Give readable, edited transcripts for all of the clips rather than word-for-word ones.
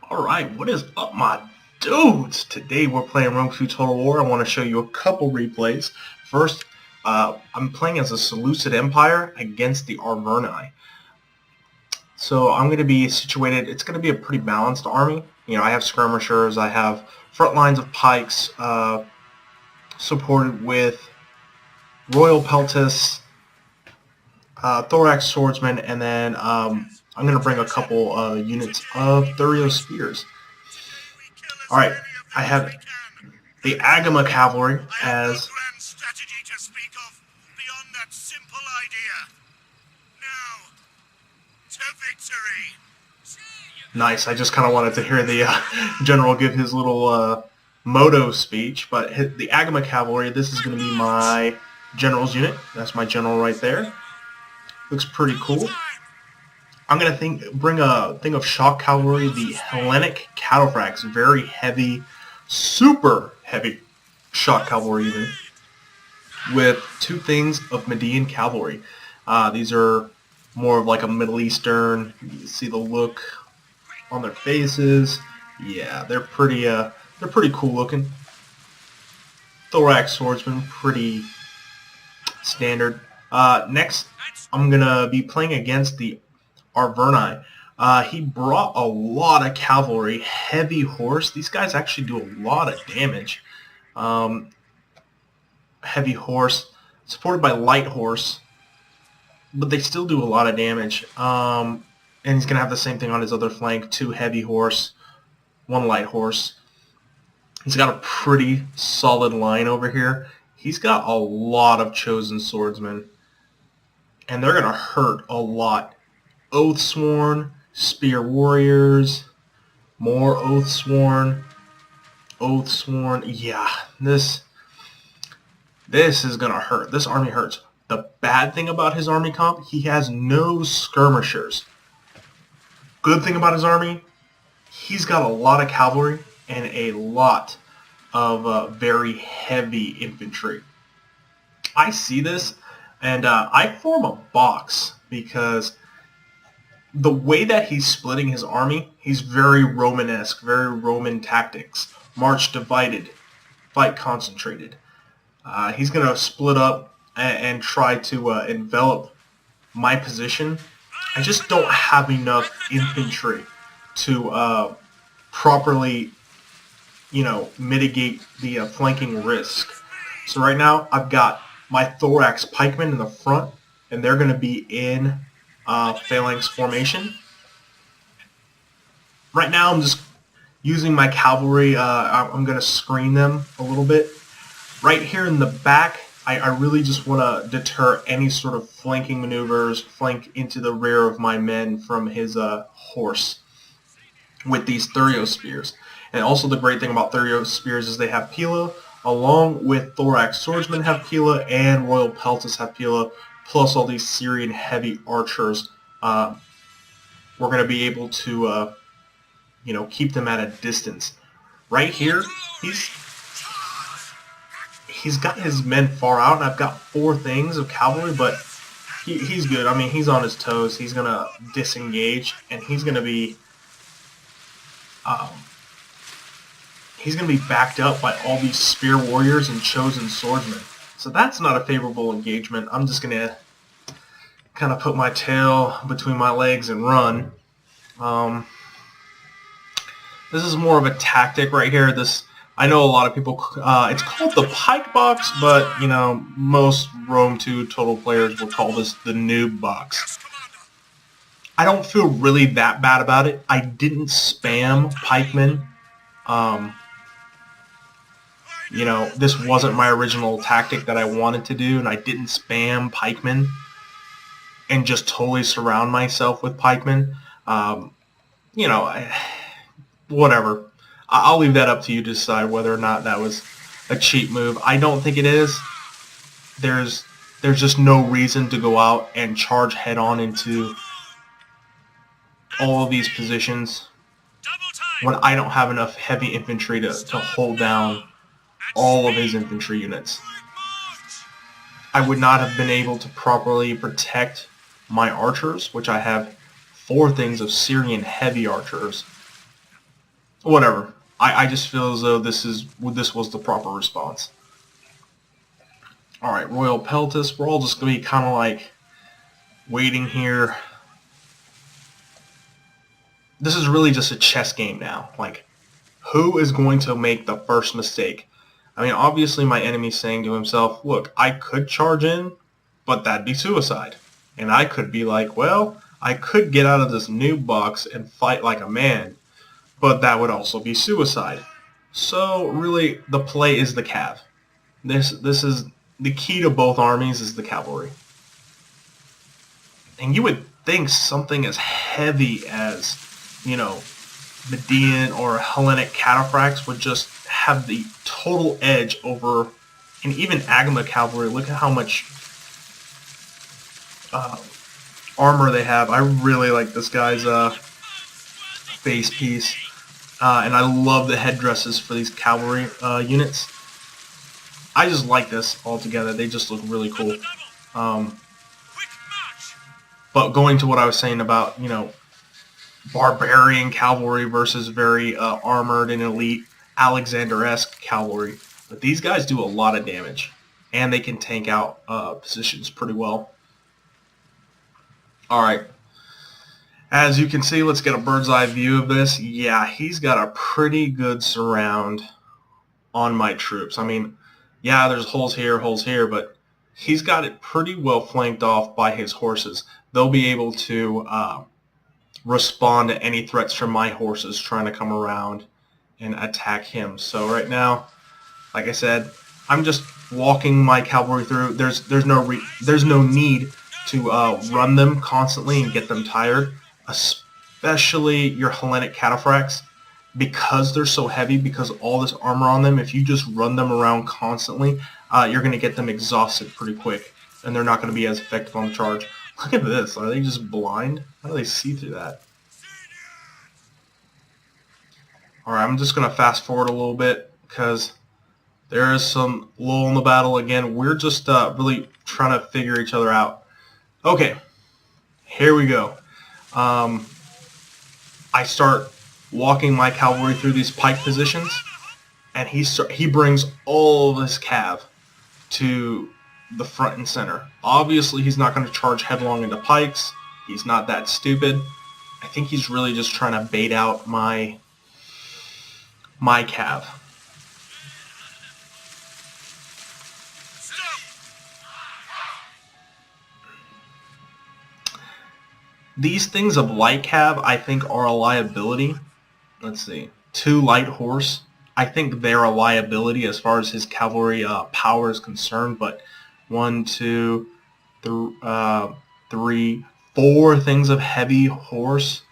Alright, what is up, my dudes? Today we're playing Rome 2 Total War. I want to show you a couple replays. First, I'm playing as a Seleucid Empire against the Arverni. So I'm going to be situated, it's going to be a pretty balanced army. You know, I have skirmishers, I have front lines of pikes, supported with royal peltasts, thorax swordsmen, and then I'm going to bring a couple units of Thurio spears. Alright, I have the Agama cavalry as strategy to speak of beyond that simple idea. Now, to victory. nice. I just kind of wanted to hear the general give his little moto speech, but the Agama cavalry, this is going to be my general's unit. That's my general right there. Looks pretty cool. I'm going to bring a thing of shock cavalry, the Hellenic cataphracts, very heavy, super heavy shock cavalry even, with two things of Median cavalry. These are more of like a Middle Eastern. You see the look on their faces. Yeah, they're pretty cool looking. Thorax swordsman, pretty standard. Next, I'm gonna be playing against the Arverni. He brought a lot of cavalry, heavy horse. These guys actually do a lot of damage. Heavy horse, supported by light horse, but they still do a lot of damage. And he's going to have the same thing on his other flank, 2 heavy horse, 1 light horse. He's got a pretty solid line over here. He's got a lot of chosen swordsmen, and they're going to hurt a lot. Oathsworn, spear warriors, more Oathsworn. Yeah, this is going to hurt. This army hurts. The bad thing about his army comp, he has no skirmishers. Good thing about his army, he's got a lot of cavalry and a lot of very heavy infantry. I see this, and I form a box because the way that he's splitting his army, he's very Romanesque, very Roman tactics. March divided, fight concentrated. He's going to split up and try to envelop my position. I just don't have enough infantry to properly, mitigate the flanking risk. So right now, I've got my thorax pikemen in the front, and they're going to be in phalanx formation. Right now, I'm just using my cavalry. I'm going to screen them a little bit. Right here in the back, I really just want to deter any sort of flanking maneuvers, flank into the rear of my men from his horse with these Thurio spears. And also the great thing about Thurio spears is they have Pila, along with thorax swordsmen have Pila, and royal peltasts have Pila, plus all these Syrian heavy archers. We're going to be able to, keep them at a distance. Right here, he's got his men far out, and I've got 4 things of cavalry, but he's good. I mean, he's on his toes. He's going to disengage, and he's going to be backed up by all these spear warriors and chosen swordsmen. So that's not a favorable engagement. I'm just going to kind of put my tail between my legs and run. This is more of a tactic right here. I know a lot of people, it's called the pike box, but, most Rome 2 total players will call this the noob box. I don't feel really that bad about it. I didn't spam pikemen. This wasn't my original tactic that I wanted to do, and I didn't spam pikemen and just totally surround myself with pikemen. Whatever. I'll leave that up to you to decide whether or not that was a cheap move. I don't think it is. There's just no reason to go out and charge head on into all of these positions when I don't have enough heavy infantry to hold down all of his infantry units. I would not have been able to properly protect my archers, which I have 4 things of Syrian heavy archers. whatever. I just feel as though this was the proper response. All right, Royal Peltis. We're all just gonna be kind of like waiting here. This is really just a chess game now. Like, who is going to make the first mistake? I mean, obviously my enemy's saying to himself, look, I could charge in, but that'd be suicide. And I could be like, well, I could get out of this noob box and fight like a man, but that would also be suicide. So really, the play is the cav. This is the key to both armies is the cavalry. And you would think something as heavy as, you know, Median or Hellenic cataphracts would just have the total edge over, and even Agama cavalry. Look at how much armor they have. I really like this guy's base piece, and I love the headdresses for these cavalry units. I just like this altogether. They just look really cool. But going to what I was saying about, you know, barbarian cavalry versus very armored and elite Alexander-esque cavalry. But these guys do a lot of damage, and they can tank out positions pretty well. All right. As you can see, let's get a bird's eye view of this. Yeah, he's got a pretty good surround on my troops. I mean, yeah, there's holes here, but he's got it pretty well flanked off by his horses. They'll be able to respond to any threats from my horses trying to come around and attack him. So right now, like I said, I'm just walking my cavalry through. There's no need to run them constantly and get them tired, especially your Hellenic cataphracts, because they're so heavy, because all this armor on them. If you just run them around constantly, you're going to get them exhausted pretty quick, and they're not going to be as effective on the charge. Look at this. Are they just blind? How do they see through that? Alright, I'm just going to fast forward a little bit because there is some lull in the battle. Again, we're just really trying to figure each other out. Okay, here we go. I start walking my cavalry through these pike positions, and he brings all of his cav to the front and center. Obviously, he's not going to charge headlong into pikes. He's not that stupid. I think he's really just trying to bait out my cav. These things of light cav, I think, are a liability. Let's see. 2 light horse. I think they're a liability as far as his cavalry power is concerned, but 1, 2, 3, 4 things of heavy horse.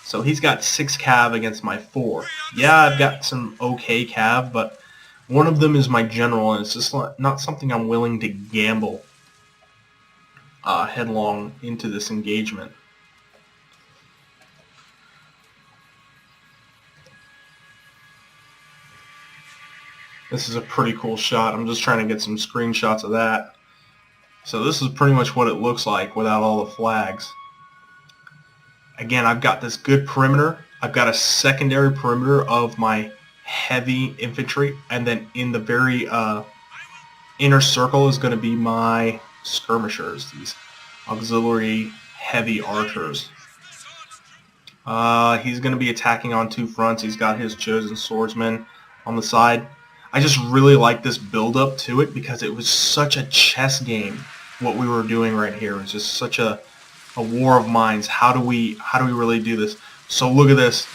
So he's got 6 cav against my 4. Yeah, I've got some okay cav, but one of them is my general, and it's just not something I'm willing to gamble headlong into this engagement. This is a pretty cool shot. I'm just trying to get some screenshots of that. So this is pretty much what it looks like without all the flags. Again, I've got this good perimeter. I've got a secondary perimeter of my heavy infantry, and then in the very inner circle is going to be my skirmishers, these auxiliary heavy archers. He's going to be attacking on 2 fronts. He's got his chosen swordsman on the side. I just really like this build-up to it because it was such a chess game. What we were doing right here was just such a war of minds. How do we really do this? So look at this.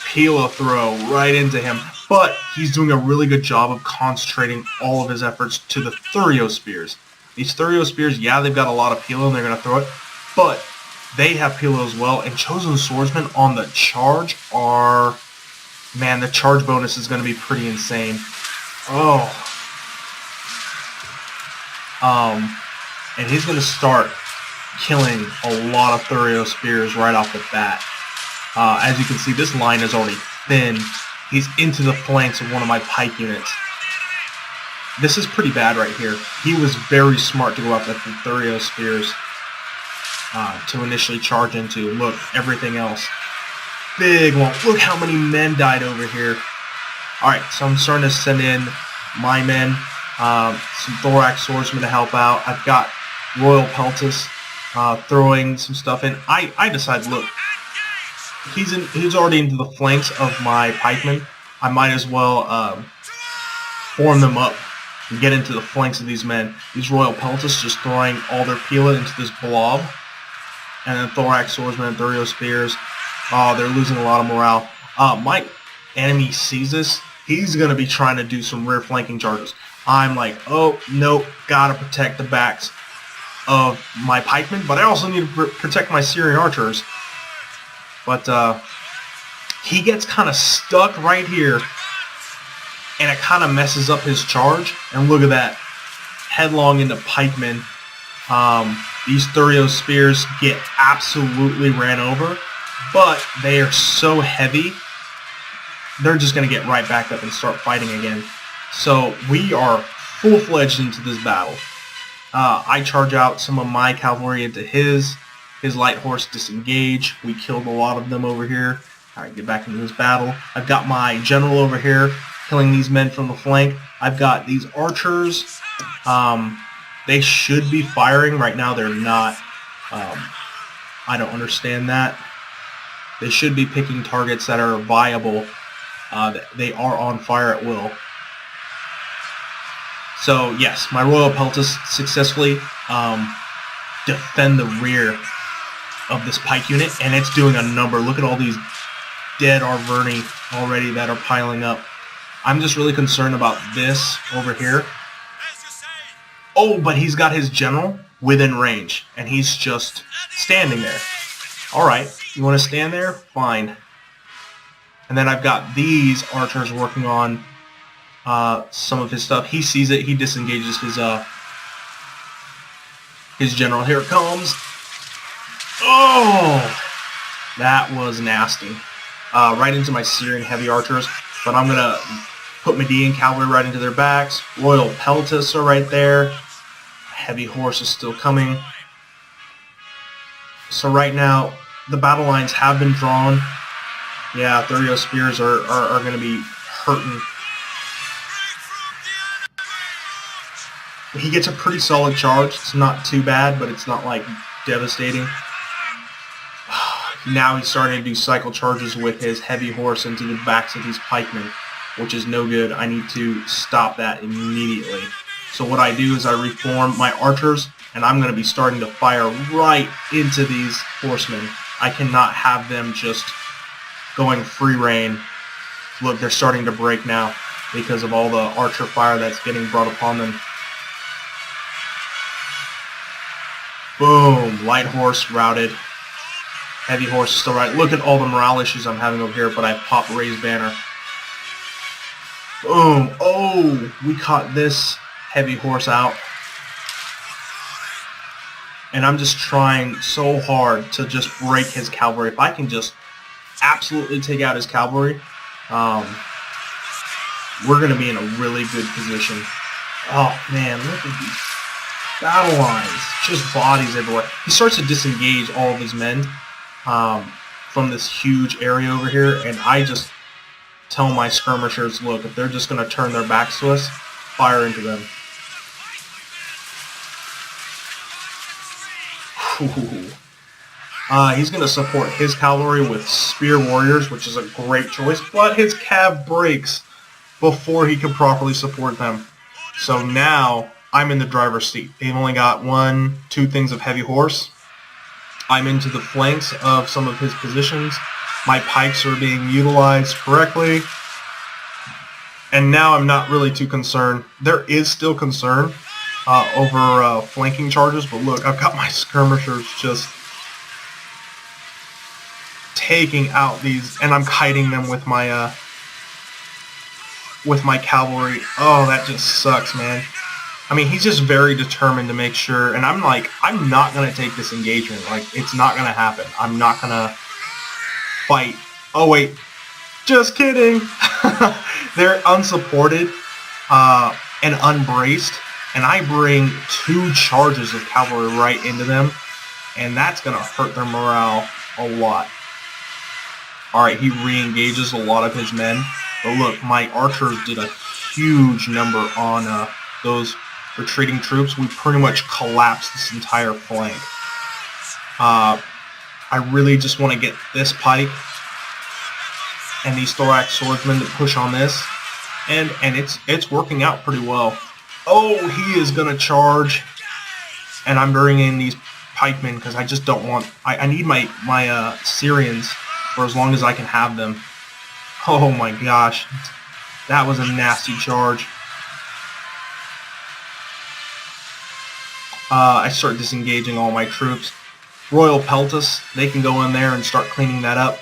Peel a throw right into him. But he's doing a really good job of concentrating all of his efforts to the Thurio spears. These Thurio spears, yeah, they've got a lot of peel and they're going to throw it. But they have peel as well. And chosen swordsmen on the charge are... Man, the charge bonus is going to be pretty insane. Oh. And he's going to start killing a lot of Thurio spears right off the bat. As you can see, this line is already thin. He's into the flanks of one of my pike units. This is pretty bad right here. He was very smart to go after the Thurio spears to initially charge into. Look, everything else. big one. Look how many men died over here. Alright, so I'm starting to send in my men, some thorax swordsmen to help out. I've got Royal Peltus throwing some stuff in. I decided, look, he's already into the flanks of my pikemen. I might as well form them up and get into the flanks of these men. These Royal Peltus just throwing all their pila into this blob. And then thorax swordsmen and thurio spears. Oh, they're losing a lot of morale. My enemy sees this. He's going to be trying to do some rear flanking charges. I'm like, oh, nope, gotta protect the backs of my pikemen, but I also need to protect my Syrian archers. But he gets kind of stuck right here, and it kind of messes up his charge. And look at that, headlong into pikemen. These thurio spears get absolutely ran over, but they are so heavy, they're just going to get right back up and start fighting again. So we are full-fledged into this battle. I charge out some of my cavalry into his light horse disengage. We killed a lot of them over here. Alright, get back into this battle. I've got my general over here killing these men from the flank. I've got these archers. They should be firing. Right now they're not. I don't understand that. They should be picking targets that are viable. They are on fire at will. So yes, my Royal Peltus successfully defend the rear of this pike unit, and it's doing a number. Look at all these dead Arverni already that are piling up. I'm just really concerned about this over here. Oh, but he's got his general within range, and he's just standing there. Alright, you want to stand there? Fine. And then I've got these archers working on some of his stuff. He sees it. He disengages his general. Here it comes. Oh! That was nasty. Right into my Syrian heavy archers. But I'm going to put Median cavalry right into their backs. Royal Peltus are right there. Heavy horse is still coming. So right now, the battle lines have been drawn. Yeah, thurio spears are going to be hurting. He gets a pretty solid charge. It's not too bad, but it's not like devastating. Now he's starting to do cycle charges with his heavy horse into the backs of these pikemen, which is no good. I need to stop that immediately. So what I do is I reform my archers, and I'm going to be starting to fire right into these horsemen. I cannot have them just going free rein. Look, they're starting to break now because of all the archer fire that's getting brought upon them. Boom! Light horse routed. Heavy horse is still right. Look at all the morale issues I'm having over here, but I popped raised banner. Boom! Oh! We caught this heavy horse out. And I'm just trying so hard to just break his cavalry. If I can just absolutely take out his cavalry, we're going to be in a really good position. Oh, man, look at these battle lines. Just bodies everywhere. He starts to disengage all of his men from this huge area over here, and I just tell my skirmishers, look, if they're just going to turn their backs to us, fire into them. He's going to support his cavalry with spear warriors, which is a great choice, but his cav breaks before he can properly support them. So now I'm in the driver's seat. They've only got 1-2 things of heavy horse. I'm into the flanks of some of his positions. My pikes are being utilized correctly. And now I'm not really too concerned. There is still concern over flanking charges, but look, I've got my skirmishers just taking out these, and I'm kiting them with my cavalry. Oh, that just sucks, man. I mean, he's just very determined to make sure, and I'm like, I'm not going to take this engagement. Like, it's not going to happen. I'm not going to fight. Oh, wait. Just kidding. They're unsupported and unbraced, and I bring 2 charges of cavalry right into them, and that's going to hurt their morale a lot. Alright, he re-engages a lot of his men. But look, my archers did a huge number on those retreating troops. We pretty much collapsed this entire flank. I really just want to get this pike and these thorax swordsmen to push on this. And it's working out pretty well. Oh, he is going to charge. And I'm bringing in these pikemen because I just don't want... I need my Syrians for as long as I can have them. Oh my gosh. That was a nasty charge. I start disengaging all my troops. Royal Peltus, they can go in there and start cleaning that up.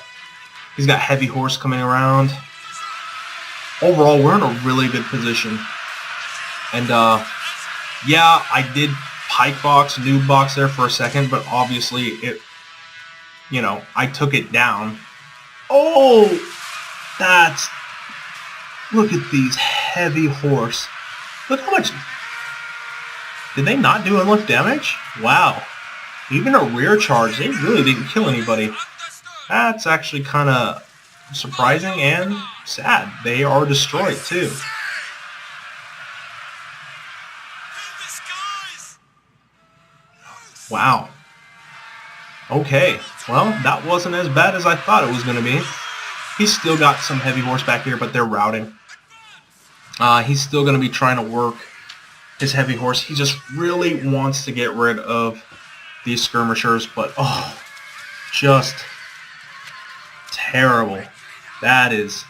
He's got heavy horse coming around. Overall, we're in a really good position. And, yeah, I did pike box, noob box there for a second, but obviously it, you know, I took it down. Oh, that's, look at these heavy horse. Look how much, did they not do enough damage? Wow. Even a rear charge, they really didn't kill anybody. That's actually kind of surprising and sad. They are destroyed too. Wow. Okay. Well, that wasn't as bad as I thought it was going to be. He's still got some heavy horse back here, but they're routing. He's still going to be trying to work his heavy horse. He just really wants to get rid of these skirmishers, but oh, just terrible. That is...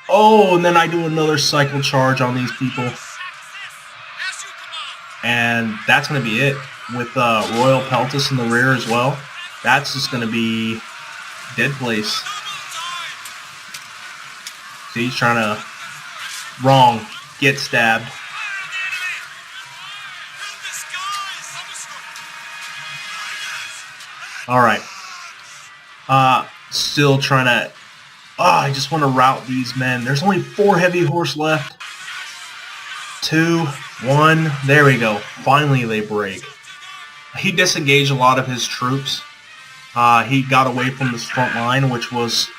Oh, and then I do another cycle charge on these people. And that's going to be it. With Royal Peltus in the rear as well. That's just going to be dead place. See, he's trying to... Wrong. Get stabbed. Alright. Still trying to... I just want to rout these men. There's only 4 heavy horse left. 2, 1. There we go. Finally they break. He disengaged a lot of his troops. He got away from this front line, which was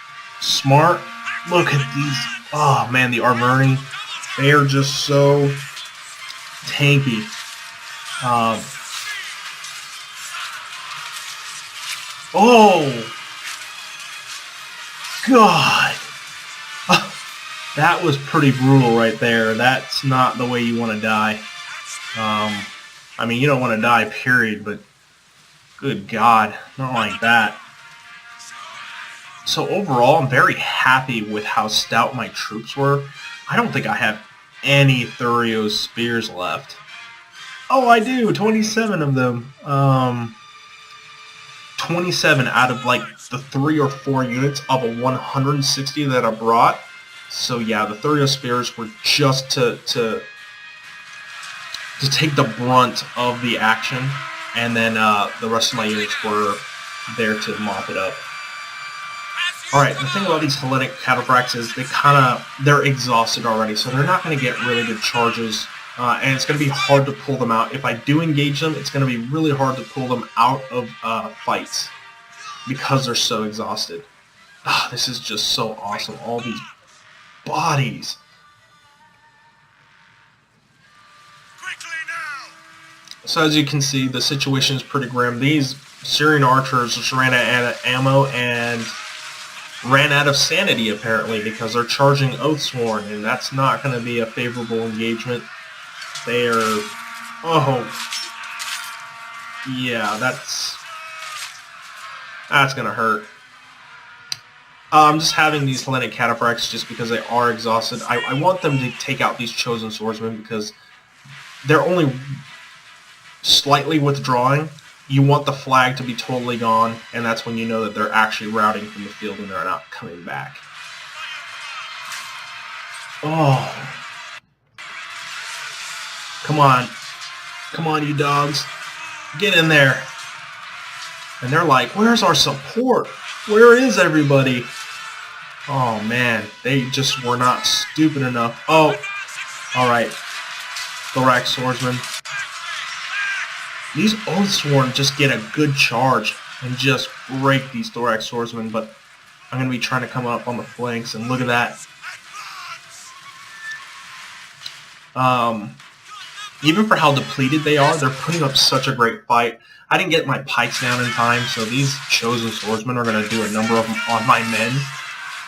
smart. Look at these. Oh, man, the Arverni. They are just so tanky. Oh! God! That was pretty brutal right there. That's not the way you want to die. I mean, you don't want to die, period, but good God, not like that. So overall, I'm very happy with how stout my troops were. I don't think I have any Thurios spears left. Oh, I do! 27 of them. 27 out of like the 3 or 4 units of a 160 that I brought. So yeah, the Thurio spears were just to take the brunt of the action, and then the rest of my units were there to mop it up. Alright, the thing about these Hellenic cataphracts is they're exhausted already, so they're not going to get really good charges, and it's going to be hard to pull them out. If I do engage them, it's going to be really hard to pull them out of fights because they're so exhausted. This is just so awesome. All these bodies. So as you can see, the situation is pretty grim. These Syrian archers just ran out of ammo and ran out of sanity, apparently, because they're charging Oathsworn, and that's not going to be a favorable engagement. They are... Oh. Yeah, that's going to hurt. I'm just having these Hellenic cataphracts just because they are exhausted. I want them to take out these chosen swordsmen because they're only slightly withdrawing. You want the flag to be totally gone, and that's when you know that they're actually routing from the field and they're not coming back. Oh. Come on. Come on, you dogs. Get in there. And they're like, where's our support? Where is everybody? Oh, man. They just were not stupid enough. Oh. Alright. Thorax swordsman. These Oathsworn just get a good charge and just break these Thorax swordsmen, but I'm going to be trying to come up on the flanks, and look at that. Even for how depleted they are, they're putting up such a great fight. I didn't get my pikes down in time, so these chosen swordsmen are going to do a number of them on my men.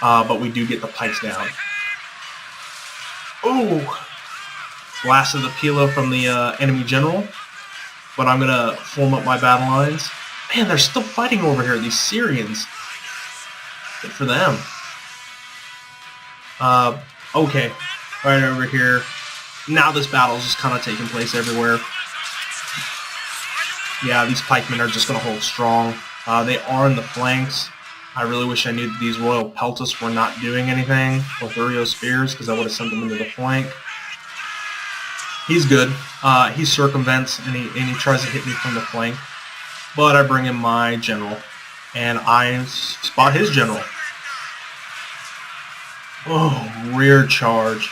But we do get the pikes down. Ooh! Blast of the Pila from the enemy general. But I'm going to form up my battle lines. Man, they're still fighting over here, these Syrians. Good for them. Okay. Right over here. Now this battle is just kind of taking place everywhere. Yeah, these pikemen are just going to hold strong. They are in the flanks. I really wish I knew that these Royal Peltas were not doing anything with Thurio Spears, because I would have sent them into the flank. He's good. He circumvents and he tries to hit me from the flank. But I bring in my general, and I spot his general. Oh, rear charge.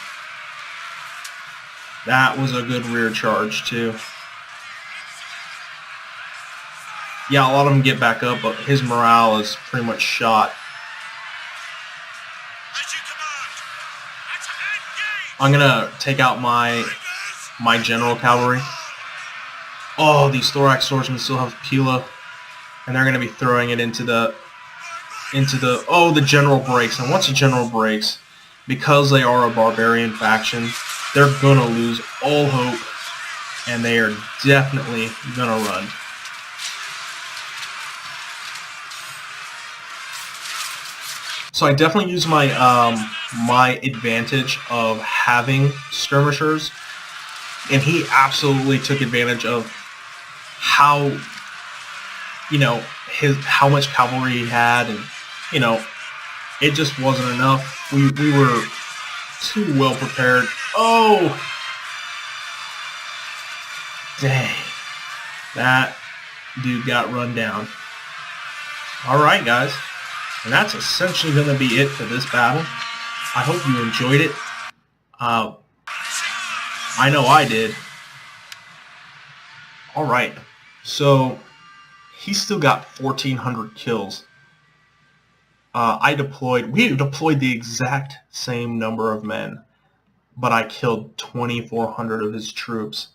That was a good rear charge, too. Yeah, a lot of them get back up, but his morale is pretty much shot. I'm going to take out my general cavalry. Oh, these thorax swordsmen still have Pila, and they're going to be throwing it into the oh, the general breaks. And once the general breaks, because they are a barbarian faction, they're going to lose all hope, and they are definitely going to run. So I definitely use my my advantage of having skirmishers, and he absolutely took advantage of how, you know, how much cavalry he had, and, you know, it just wasn't enough. We were too well prepared. Oh, dang, that dude got run down. All right, guys. And that's essentially going to be it for this battle. I hope you enjoyed it. I know I did. Alright, so he's still got 1,400 kills. We deployed the exact same number of men, but I killed 2,400 of his troops.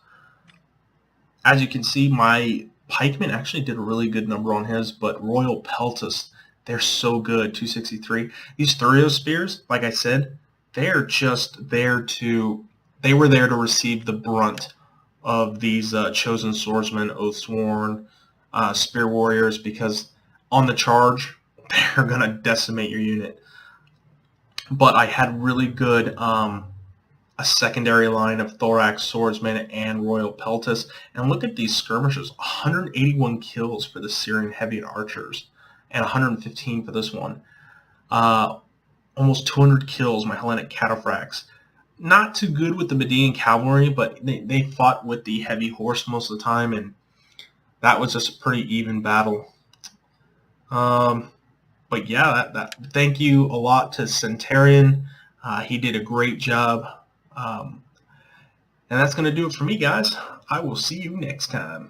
As you can see, my pikemen actually did a really good number on his, but Royal Peltas, they're so good, 263. These Thurio Spears, like I said, they're just there they were there to receive the brunt of these chosen swordsmen, Oathsworn, Spear Warriors, because on the charge, they're going to decimate your unit. But I had really good a secondary line of Thorax Swordsmen and Royal Peltas. And look at these skirmishers, 181 kills for the Syrian Heavy Archers, and 115 for this one. Almost 200 kills, my Hellenic Cataphracts. Not too good with the Median Cavalry, but they fought with the heavy horse most of the time, and that was just a pretty even battle. But yeah, thank you a lot to Centurion. He did a great job. And that's going to do it for me, guys. I will see you next time.